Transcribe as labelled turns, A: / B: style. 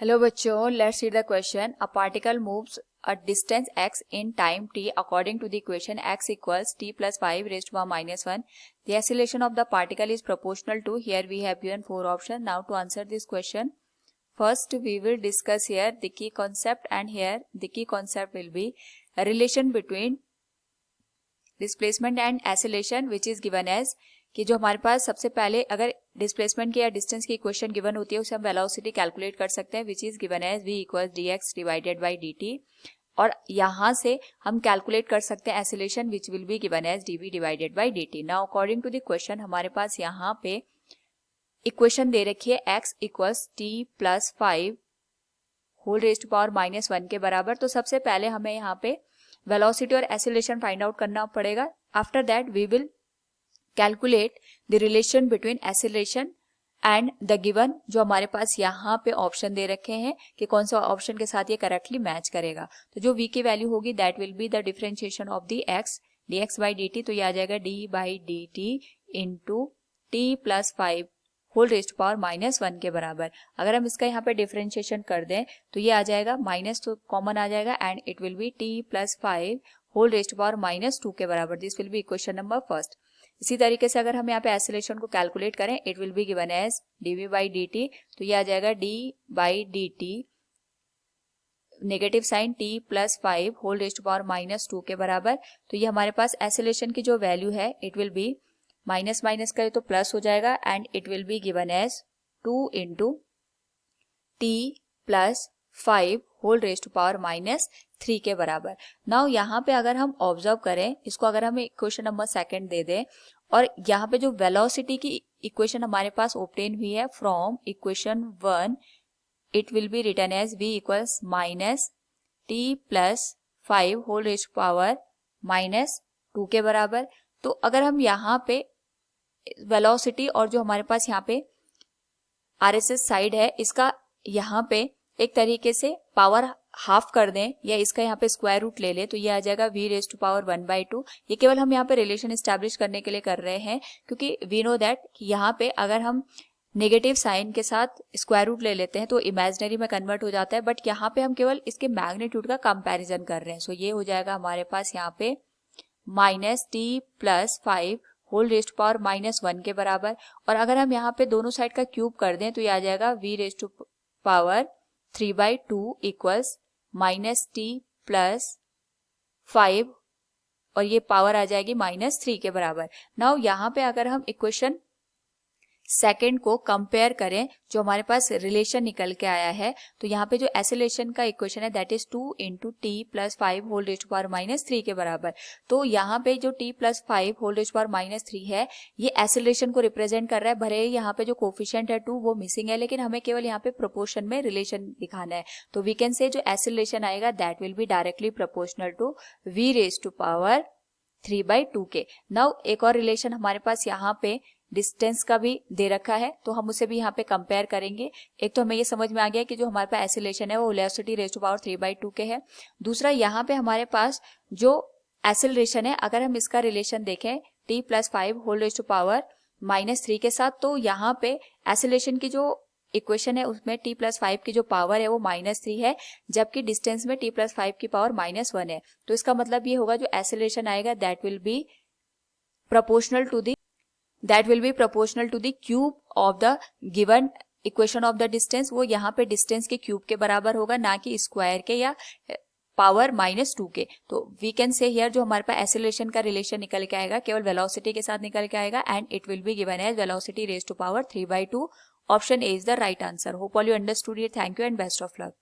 A: Hello बच्चों, let's see the question. A particle moves a distance x in time t according to the equation x equals t plus 5 raised to power minus 1. The acceleration of the particle is proportional to, here we have given 4 options. Now to answer this question, first we will discuss here the key concept, and here the key concept will be a relation between displacement and acceleration which is given as कि जो हमारे पास सबसे पहले अगर displacement की या distance की equation given होती है उसे हम वेलोसिटी कैलकुलेट कर सकते हैं which is given as v equals dx divided by dt, और यहाँ से हम कैलकुलेट कर सकते हैं acceleration which will be given as dv divided by dt. Now according to the question हमारे पास यहाँ पे इक्वेशन दे रखी है x इक्वल्स t plus 5 whole raised to power minus 1 के बराबर. तो सबसे पहले हमें यहाँ पे वेलोसिटी और एक्सेलरेशन फाइंड आउट करना पड़ेगा. After that we will calculate the relation between acceleration and the given, जो हमारे पास यहाँ पे ऑप्शन दे रखे हैं कि कौन सा ऑप्शन के साथ ये करेक्टली मैच करेगा. तो जो v की वैल्यू होगी that will be the differentiation of the x dx by dt. तो ये आ जाएगा d by dt into t plus 5 whole raised to power minus 1 के बराबर. अगर हम इसका यहाँ पे डिफरेंशिएशन कर दें तो ये आ जाएगा माइनस, तो कॉमन आ जाएगा and it will be t plus 5 whole raised to power minus 2 के बराबर. This will be equation number first. इसी तरीके से अगर हम यहाँ पे एक्सेलरेशन को कैलकुलेट करें it will be given as dv by dt. तो ये आ जाएगा d by dt negative sign t plus 5 whole raised to power minus 2 के बराबर. तो ये हमारे पास एक्सेलरेशन की जो वैल्यू है it will be minus minus करें तो प्लस हो जाएगा and it will be given as 2 into t plus 5 whole raised to power minus 3 के बराबर. नाउ यहाँ पे अगर हम ऑब्जर्व करें इसको, अगर हम इक्वेशन नंबर सेकंड दे दें और यहाँ पे जो वेलोसिटी की इक्वेशन हमारे पास ऑब्टेन हुई है from equation 1, it will be written as v equals minus t plus 5 whole raised to power minus 2 के बराबर. तो अगर हम यहाँ पे वेलोसिटी और जो हमारे पास यहाँ पे RSS साइड है इसका यहाँ पे एक तरीके से पावर हाफ कर दें या इसका यहाँ पे स्क्वायर रूट ले ले तो ये आ जाएगा v रेज़ टू पावर 1/2. ये केवल हम यहाँ पे रिलेशन एस्टैब्लिश करने के लिए कर रहे हैं क्योंकि वी नो दैट यहाँ पे अगर हम नेगेटिव साइन के साथ स्क्वायर रूट ले लेते हैं तो इमेजिनरी में कन्वर्ट हो जाता है, बट यहाँ पे हम केवल इसके मैग्नीट्यूड का कंपैरिजन कर रहे हैं. सो ये हो जाएगा हमारे पास यहाँ पे minus t plus 5 whole raised to power minus 1 के बराबर. और अगर हम यहाँ पे दोनों साइड का क्यूब कर दें तो ये आ जाएगा v raised to power 3/2 equals minus t plus 5 और ये पावर आ जाएगी माइनस 3 के बराबर. नाउ यहाँ पे अगर हम इक्वेशन सेकेंड को कंपेयर करें जो हमारे पास रिलेशन निकल के आया है तो यहाँ पे जो एक्सेलरेशन का इक्वेशन है that is 2 into t plus 5 whole raised to power minus 3 के बराबर. तो यहाँ पे जो t plus 5 whole raised to power minus 3 है ये एक्सेलरेशन को रिप्रेजेंट कर रहा है. भले यहाँ पे जो कोफिशिएंट है 2 वो मिसिंग है लेकिन हमें केवल यहाँ पे प्रोपोर्शन में रिलेशन दिखाना है. तो वी कैन से जो एक्सेलरेशन आएगा that will be directly proportional to v raised to power 3/2 के. नाउ एक और रिलेशन हमारे पास यहाँ पे डिस्टेंस का भी दे रखा है तो हम उसे भी यहाँ पे कंपेयर करेंगे. एक तो हमें ये समझ में आ गया कि जो हमारे पास एक्सेलरेशन है वो वेलोसिटी रेज़्ड टू पावर 3/2 के है. दूसरा यहाँ पे हमारे पास जो एक्सेलरेशन है अगर हम इसका रिलेशन देखें t plus 5 whole raised to power minus 3 के साथ तो यहाँ पे एक्सेलरेशन की जो इक्वेशन है उसमें t प्लस 5 की जो पावर है वो माइनस 3 है जबकि डिस्टेंस में t प्लस 5 की पावर माइनस 1 है. तो इसका मतलब ये होगा जो एक्सेलरेशन आएगा that will B proportional to the cube of the given equation of the distance. वो यहाँ पे डिस्टेंस के क्यूब के बराबर होगा ना कि स्क्वायर के या पावर माइनस 2 के. तो वी कैन से हियर जो हमारे पास एक्सेलरेशन का रिलेशन निकल के आएगा केवल वेलोसिटी के साथ निकल के आएगा and it will be given as velocity raised to power 3/2. Option A is the right answer. Hope all you understood it. Thank you and best of luck.